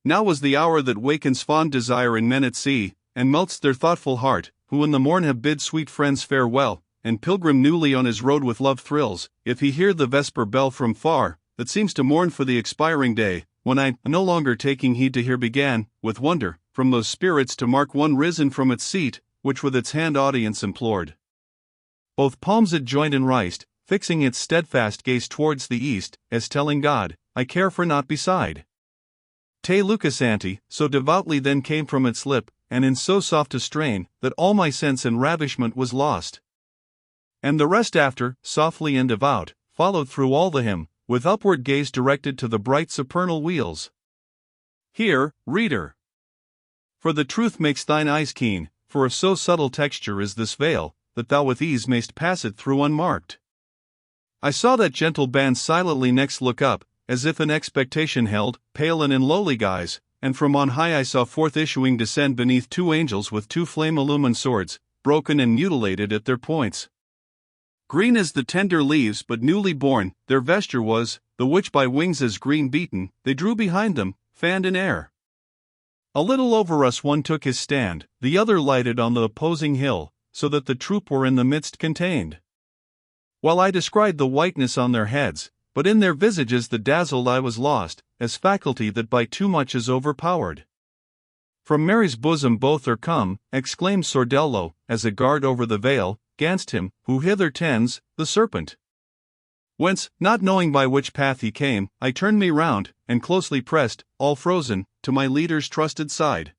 Now was the hour that wakens fond desire in men at sea, and melts their thoughtful heart, who in the morn have bid sweet friends farewell, and pilgrim newly on his road with love thrills, if he hear the vesper bell from far, that seems to mourn for the expiring day, when I, no longer taking heed to hear, began, with wonder, from those spirits to mark one risen from its seat, which with its hand audience implored. Both palms it joined and rised, fixing its steadfast gaze towards the east, as telling God, I care for naught beside. Te Lucas ante, so devoutly then came from its lip, and in so soft a strain, that all my sense and ravishment was lost. And the rest after, softly and devout, followed through all the hymn, with upward gaze directed to the bright supernal wheels. Hear, reader! For the truth makes thine eyes keen, for of so subtle texture is this veil, that thou with ease mayst pass it through unmarked. I saw that gentle band silently next look up, as if in expectation held, pale and in lowly guise, and from on high I saw forth issuing descend beneath two angels with two flame-illumined swords, broken and mutilated at their points. Green as the tender leaves but newly born, their vesture was, the which by wings as green beaten, they drew behind them, fanned in air. A little over us one took his stand, the other lighted on the opposing hill, so that the troop were in the midst contained. While I descried the whiteness on their heads, but in their visages the dazzled eye was lost, as faculty that by too much is overpowered. From Mary's bosom both are come, exclaimed Sordello, as a guard over the veil, 'gainst him, who hither tends, the serpent. Whence, not knowing by which path he came, I turned me round, and closely pressed, all frozen, to my leader's trusted side.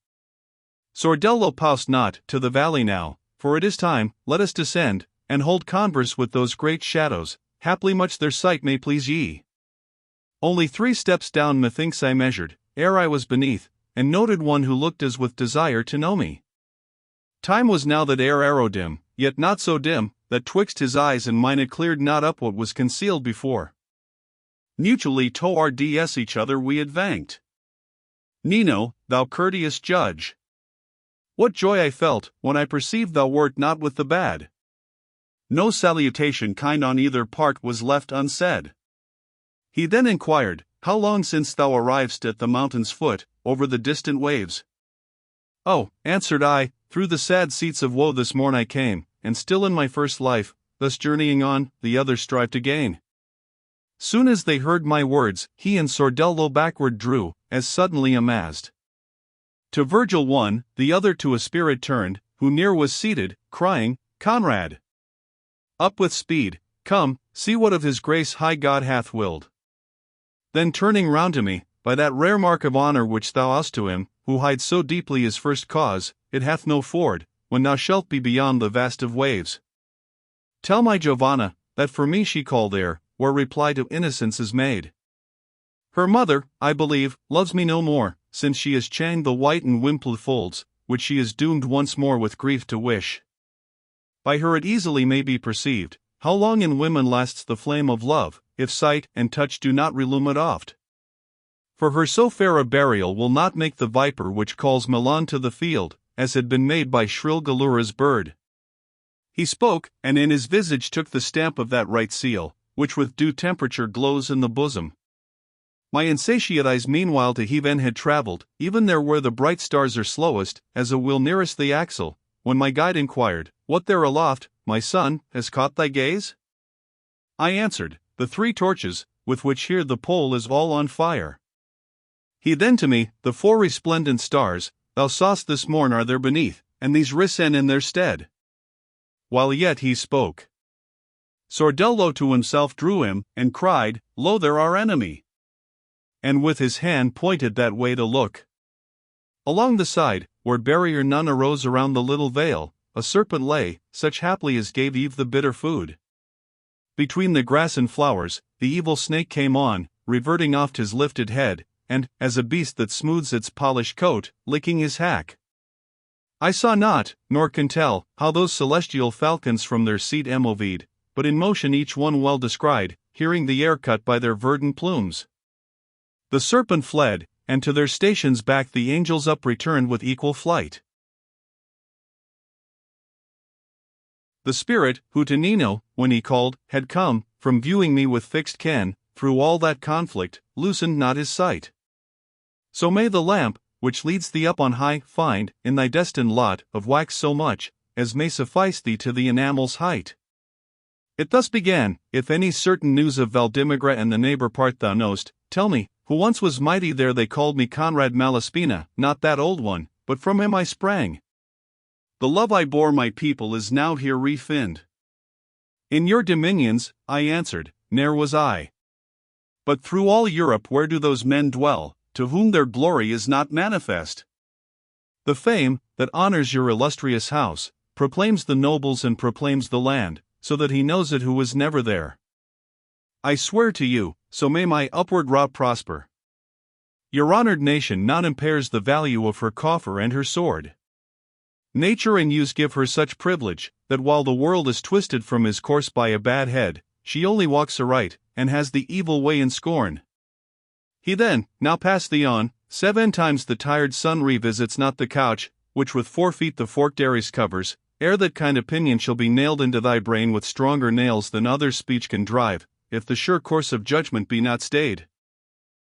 Sordello, paused not, to the valley now, for it is time, let us descend, and hold converse with those great shadows, haply much their sight may please ye. Only 3 steps down methinks I measured, ere I was beneath, and noted one who looked as with desire to know me. Time was now that ere arrow dim, yet not so dim, that twixt his eyes and mine it cleared not up what was concealed before. Mutually towards each other we advanced. Nino, thou courteous judge! What joy I felt, when I perceived thou wert not with the bad! No salutation kind on either part was left unsaid. He then inquired, how long since thou arrivedst at the mountain's foot, over the distant waves? Oh, answered I, through the sad seats of woe this morn I came, and still in my first life, thus journeying on, the others strive to gain. Soon as they heard my words, he and Sordello backward drew, as suddenly amazed. To Virgil one, the other to a spirit turned, who near was seated, crying, Conrad! Up with speed, come, see what of his grace high God hath willed. Then turning round to me, by that rare mark of honor which thou hast to him, who hides so deeply his first cause, it hath no ford, when thou shalt be beyond the vast of waves. Tell my Giovanna, that for me she call there, where reply to innocence is made. Her mother, I believe, loves me no more, since she has changed the white and wimpled folds, which she is doomed once more with grief to wish. By her it easily may be perceived, how long in women lasts the flame of love, if sight and touch do not relume it oft. For her so fair a burial will not make the viper which calls Milan to the field, as had been made by shrill Galura's bird. He spoke, and in his visage took the stamp of that right seal, which with due temperature glows in the bosom. My insatiate eyes meanwhile to heaven had travelled, even there where the bright stars are slowest, as a wheel nearest the axle, when my guide inquired, What there aloft, my son, has caught thy gaze? I answered, The 3 torches, with which here the pole is all on fire. He then to me, The 4 resplendent stars, thou saw'st this morn are there beneath, and these risen in their stead. While yet he spoke, Sordello to himself drew him, and cried, Lo there our enemy! And with his hand pointed that way to look. Along the side, where barrier none arose around the little vale, a serpent lay, such haply as gave Eve the bitter food. Between the grass and flowers, the evil snake came on, reverting oft his lifted head, and, as a beast that smooths its polished coat, licking his hack. I saw not, nor can tell, how those celestial falcons from their seat moved, but in motion each one well descried, hearing the air cut by their verdant plumes. The serpent fled, and to their stations back the angels up returned with equal flight. The spirit, who to Nino, when he called, had come, from viewing me with fixed ken, through all that conflict, loosened not his sight. So may the lamp, which leads thee up on high, find, in thy destined lot, of wax so much, as may suffice thee to the enamel's height. It thus began: if any certain news of Valdimigra and the neighbor part thou knowst, tell me, who once was mighty there they called me Conrad Malaspina, not that old one, but from him I sprang. The love I bore my people is now here refinned. In your dominions, I answered, ne'er was I. But through all Europe where do those men dwell, to whom their glory is not manifest? The fame, that honors your illustrious house, proclaims the nobles and proclaims the land, so that he knows it who was never there. I swear to you, so may my upward route prosper. Your honored nation not impairs the value of her coffer and her sword. Nature and use give her such privilege, that while the world is twisted from his course by a bad head, she only walks aright, and has the evil way in scorn. He then, now pass thee on, 7 times the tired sun revisits not the couch, which with 4 feet the forked Aries covers, ere that kind opinion shall be nailed into thy brain with stronger nails than other speech can drive, if the sure course of judgment be not stayed.